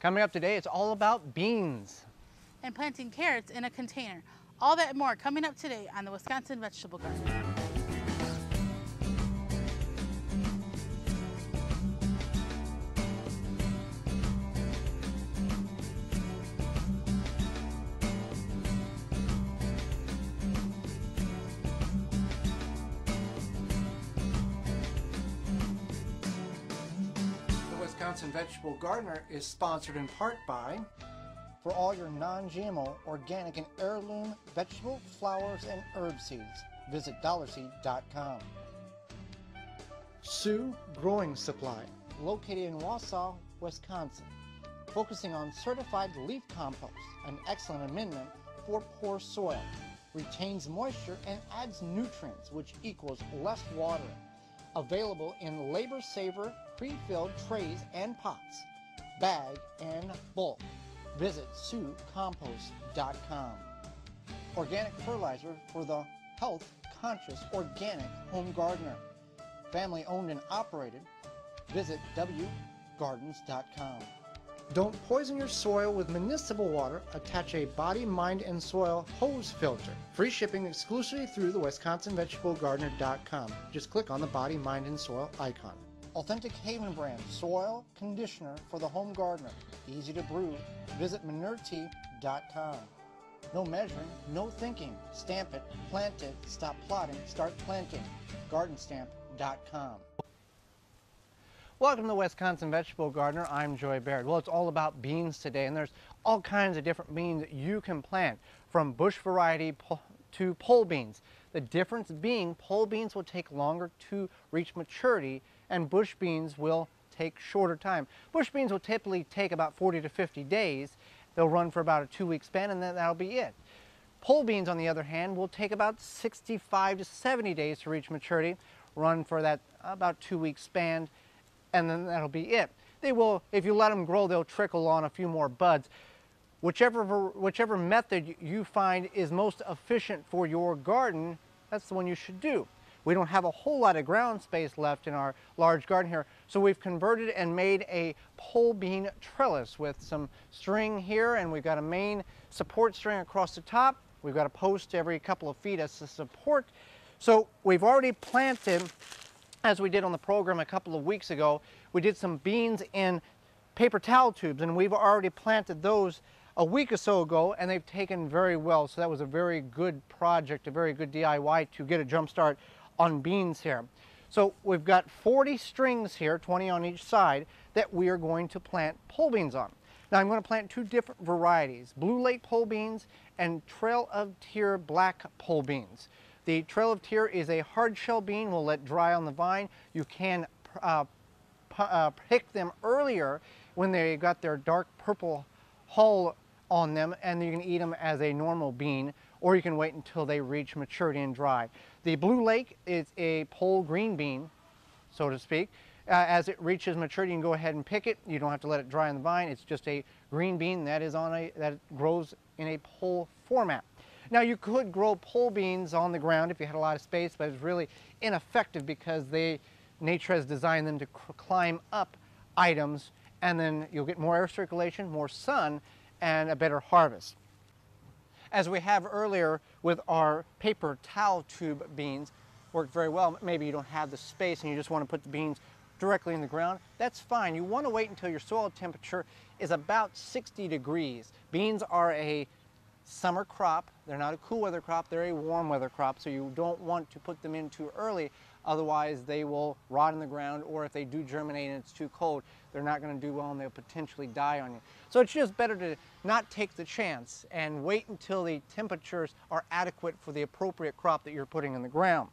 Coming up today, it's all about beans. And planting carrots in a container. All that and more coming up today on the Wisconsin Vegetable Garden. The Wisconsin Vegetable Gardener is sponsored in part by, for all your non-GMO, organic and heirloom vegetable, flowers, and herb seeds, visit dollarseed.com. Sioux Growing Supply, located in Wausau, Wisconsin, focusing on certified leaf compost, an excellent amendment for poor soil, retains moisture and adds nutrients, which equals less watering. Available in labor-saver, pre-filled trays and pots, bag and bulk. Visit SiouxCompost.com. Organic fertilizer for the health-conscious organic home gardener. Family owned and operated. Visit thewiveggardeners.com. Don't poison your soil with municipal water. Attach a body, mind, and soil hose filter. Free shipping exclusively through the WisconsinVegetableGardener.com. Just click on the body, mind, and soil icon. Authentic Haven brand soil conditioner for the home gardener. Easy to brew. Visit ManureTea.com. No measuring, no thinking. Stamp it, plant it, stop plotting, start planting. GardenStamp.com. Welcome to the Wisconsin Vegetable Gardener. I'm Joy Baird. Well, it's all about beans today, and there's all kinds of different beans that you can plant, from bush variety to pole beans. The difference being pole beans will take longer to reach maturity, and bush beans will take shorter time. Bush beans will typically take about 40 to 50 days. They'll run for about a 2-week span, and then that'll be it. Pole beans, on the other hand, will take about 65 to 70 days to reach maturity, run for that about 2-week span, and then that'll be it. They will, if you let them grow, they'll trickle on a few more buds. Whichever method you find is most efficient for your garden, that's the one you should do. We don't have a whole lot of ground space left in our large garden here, so we've converted and made a pole bean trellis with some string here, and we've got a main support string across the top. We've got a post every couple of feet as a support. So we've already planted, as we did on the program a couple of weeks ago, we did some beans in paper towel tubes, and we've already planted those a week or so ago, and they've taken very well. So that was a very good project, a very good DIY to get a jump start on beans here. So we've got 40 strings here, 20 on each side, that we are going to plant pole beans on. Now I'm going to plant two different varieties, Blue Lake pole beans and Trail of Tear black pole beans. The Trail of Tear is a hard shell bean. We'll let dry on the vine. You can pick them earlier when they got their dark purple hull on them, and you can eat them as a normal bean, or you can wait until they reach maturity and dry. The Blue Lake is a pole green bean, so to speak. As it reaches maturity, you can go ahead and pick it. You don't have to let it dry on the vine. It's just a green bean that grows in a pole format. Now you could grow pole beans on the ground if you had a lot of space, but it's really ineffective because nature has designed them to climb up items, and then you'll get more air circulation, more sun, and a better harvest. As we have earlier with our paper towel tube beans, worked very well. Maybe you don't have the space and you just want to put the beans directly in the ground. That's fine. You want to wait until your soil temperature is about 60 degrees. Beans are a summer crop. They're not a cool weather crop, they're a warm weather crop, so you don't want to put them in too early, otherwise they will rot in the ground, or if they do germinate and it's too cold, they're not going to do well and they'll potentially die on you. So it's just better to not take the chance and wait until the temperatures are adequate for the appropriate crop that you're putting in the ground.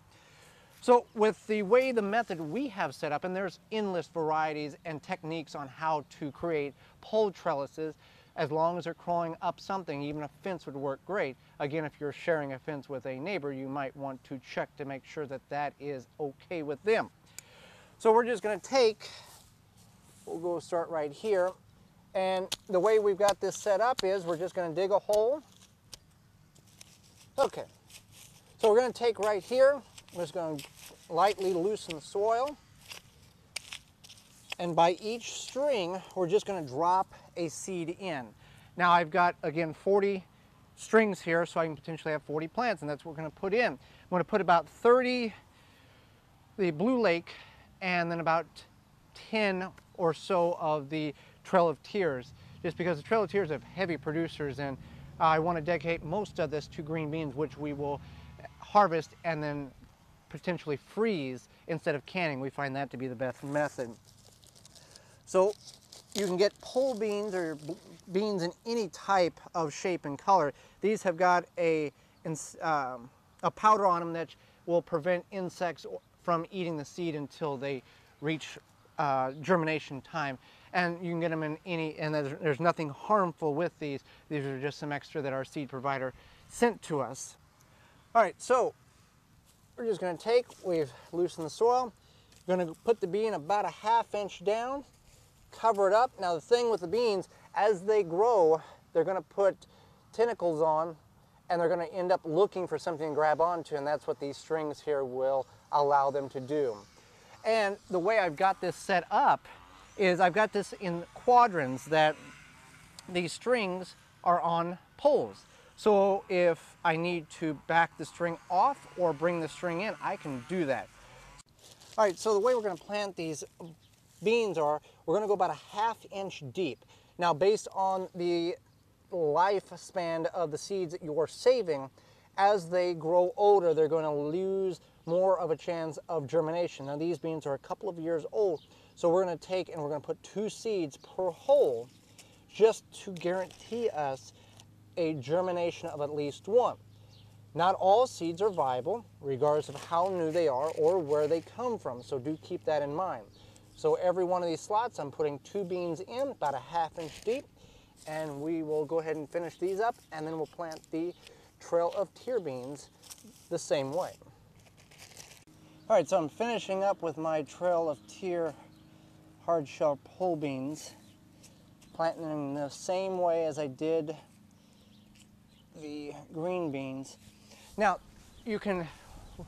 So with the method we have set up, and there's endless varieties and techniques on how to create pole trellises, as long as they're crawling up something, even a fence would work great. Again, if you're sharing a fence with a neighbor, you might want to check to make sure that that is okay with them. So we're just going to we'll go start right here, and the way we've got this set up is we're just going to dig a hole. Okay, so we're going to take right here, we're just going to lightly loosen the soil. And by each string, we're just going to drop a seed in. Now I've got, again, 40 strings here, so I can potentially have 40 plants, and that's what we're going to put in. I'm going to put about 30 the Blue Lake, and then about 10 or so of the Trail of Tears, just because the Trail of Tears have heavy producers, and I want to dedicate most of this to green beans, which we will harvest and then potentially freeze instead of canning. We find that to be the best method. So you can get pole beans or beans in any type of shape and color. These have got a powder on them that will prevent insects from eating the seed until they reach germination time. And you can get them in any, and there's nothing harmful with these. These are just some extra that our seed provider sent to us. All right, so we're just going to we've loosened the soil. We're going to put the bean about a ½ inch down, cover it up. Now the thing with the beans, as they grow, they're going to put tentacles on, and they're going to end up looking for something to grab onto, and that's what these strings here will allow them to do. And the way I've got this set up is I've got this in quadrants that these strings are on poles. So if I need to back the string off or bring the string in, I can do that. All right, so the way we're going to plant these beans are, we're going to go about a ½ inch deep. Now, based on the lifespan of the seeds that you're saving, as they grow older, they're going to lose more of a chance of germination. Now, these beans are a couple of years old, so we're going to take and we're going to put 2 seeds per hole just to guarantee us a germination of at least 1. Not all seeds are viable, regardless of how new they are or where they come from, so do keep that in mind. So every one of these slots, I'm putting 2 beans in, about a ½ inch deep, and we will go ahead and finish these up, and then we'll plant the Trail of Tear beans the same way. All right, so I'm finishing up with my Trail of Tear hard shell pole beans, planting them in the same way as I did the green beans. Now, you can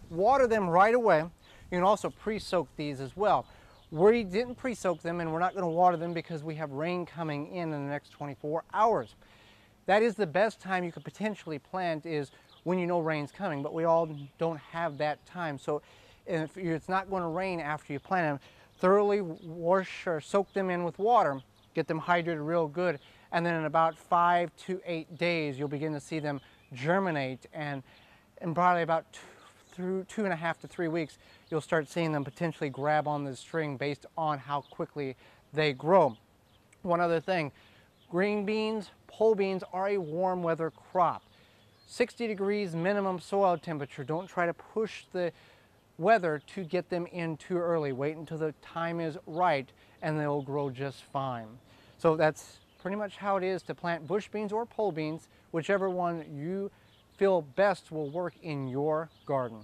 water them right away. You can also pre-soak these as well. We didn't pre-soak them, and we're not going to water them because we have rain coming in the next 24 hours. That is the best time you could potentially plant, is when you know rain's coming, but we all don't have that time. So if it's not going to rain after you plant them, thoroughly wash or soak them in with water, get them hydrated real good, and then in about 5 to 8 days, you'll begin to see them germinate, and in probably about 2.5 to 3 weeks, you'll start seeing them potentially grab on the string based on how quickly they grow. One other thing, green beans, pole beans are a warm weather crop. 60 degrees minimum soil temperature. Don't try to push the weather to get them in too early. Wait until the time is right and they'll grow just fine. So that's pretty much how it is to plant bush beans or pole beans. Whichever one you feel best will work in your garden.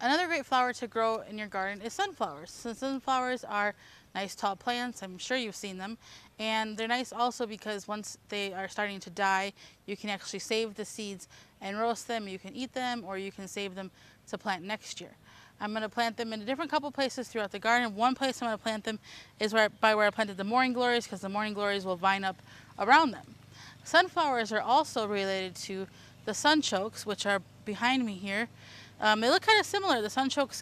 Another great flower to grow in your garden is sunflowers. So sunflowers are nice tall plants. I'm sure you've seen them. And they're nice also because once they are starting to die, you can actually save the seeds and roast them. You can eat them, or you can save them to plant next year. I'm going to plant them in a different couple places throughout the garden. One place I'm going to plant them is by where I planted the morning glories, because the morning glories will vine up around them. Sunflowers are also related to the sunchokes, which are behind me here. They look kind of similar. The sunchoke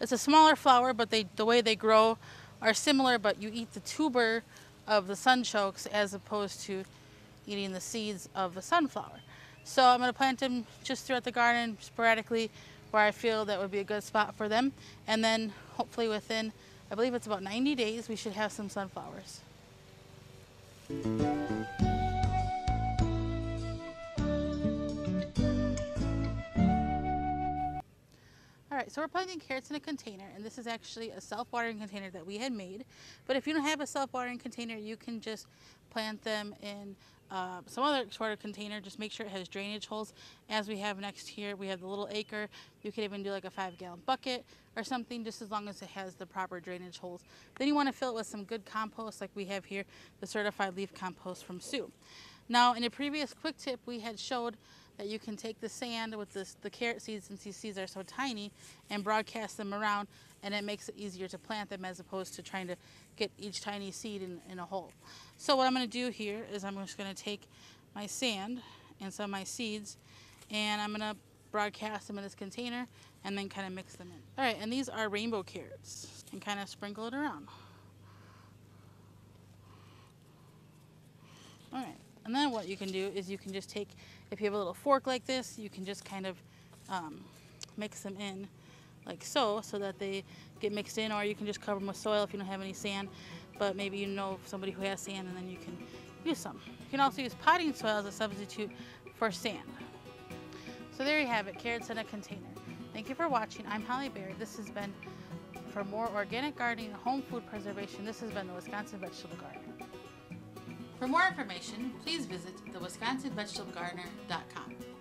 it's a smaller flower, but the way they grow are similar, but you eat the tuber of the sunchokes as opposed to eating the seeds of the sunflower. So I'm going to plant them just throughout the garden sporadically where I feel that would be a good spot for them. And then hopefully within, I believe it's about 90 days, we should have some sunflowers. All right, so we're planting carrots in a container, and this is actually a self-watering container that we had made. But if you don't have a self-watering container, you can just plant them in some other sort of container. Just make sure it has drainage holes. As we have next here, we have the little acre. You could even do like a 5-gallon bucket or something, just as long as it has the proper drainage holes. Then you want to fill it with some good compost like we have here, the certified leaf compost from Sue. Now, in a previous quick tip, we had showed that you can take the sand with the carrot seeds, since these seeds are so tiny, and broadcast them around, and it makes it easier to plant them as opposed to trying to get each tiny seed in a hole. So what I'm going to do here is I'm just going to take my sand and some of my seeds, and I'm going to broadcast them in this container and then kind of mix them in. All right, and these are rainbow carrots, and kind of sprinkle it around. All right, and then what you can do is you can just take, if you have a little fork like this, you can just kind of mix them in like so, so that they get mixed in, or you can just cover them with soil if you don't have any sand, but maybe you know somebody who has sand and then you can use some. You can also use potting soil as a substitute for sand. So there you have it, carrots in a container. Thank you for watching. I'm Holly Baird. This has been, for more organic gardening and home food preservation, this has been the Wisconsin Vegetable Gardener. For more information, please visit thewwisconsinvegetablegardener.com.